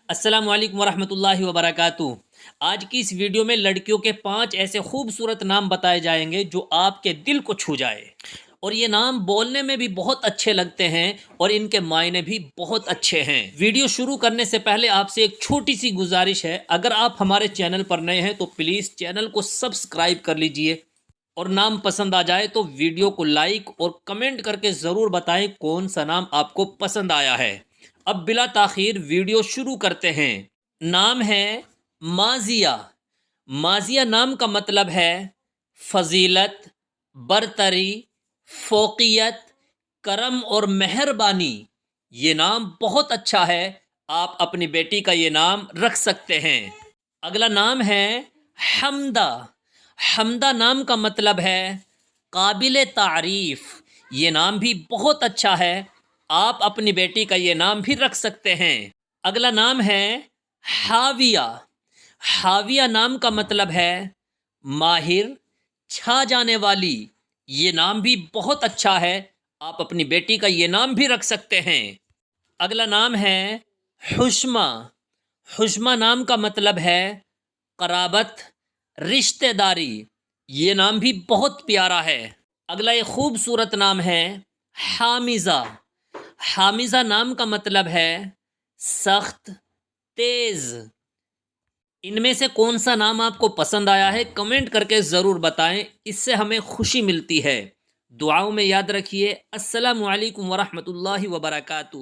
السلام علیکم ورحمۃ اللہ وبرکاتہ۔ آج کی اس ویڈیو میں لڑکیوں کے 5 ایسے خوبصورت نام بتائے جائیں گے جو آپ کے دل کو چھو جائے، اور یہ نام بولنے میں بھی بہت اچھے لگتے ہیں اور ان کے معنی بھی بہت اچھے ہیں۔ ویڈیو شروع کرنے سے پہلے آپ سے ایک چھوٹی سی گزارش ہے، اگر آپ ہمارے چینل پر نئے ہیں تو پلیز چینل کو سبسکرائب کر لیجئے، اور نام پسند آ جائے تو ویڈیو کو لائک اور کمنٹ کر کے ضرور بتائیں کون سا نام آپ کو پسند آیا ہے۔ اب بلا تاخیر ویڈیو شروع کرتے ہیں۔ نام ہے مازیہ۔ مازیہ نام کا مطلب ہے فضیلت، برتری، فوقیت، کرم اور مہربانی۔ یہ نام بہت اچھا ہے، آپ اپنی بیٹی کا یہ نام رکھ سکتے ہیں۔ اگلا نام ہے حمدہ۔ حمدہ نام کا مطلب ہے قابل تعریف۔ یہ نام بھی بہت اچھا ہے، آپ اپنی بیٹی کا یہ نام بھی رکھ سکتے ہیں۔ اگلا نام ہے حاویہ۔ حاویہ نام کا مطلب ہے ماہر، چھا جانے والی۔ یہ نام بھی بہت اچھا ہے، آپ اپنی بیٹی کا یہ نام بھی رکھ سکتے ہیں۔ اگلا نام ہے حشمہ۔ حشمہ نام کا مطلب ہے قرابت، رشتہ داری۔ یہ نام بھی بہت پیارا ہے۔ اگلا ایک خوبصورت نام ہے حامزہ۔ حامزہ نام کا مطلب ہے سخت، تیز۔ ان میں سے کون سا نام آپ کو پسند آیا ہے کمنٹ کر کے ضرور بتائیں، اس سے ہمیں خوشی ملتی ہے۔ دعاؤں میں یاد رکھیے۔ السلام علیکم ورحمۃ اللہ وبرکاتہ۔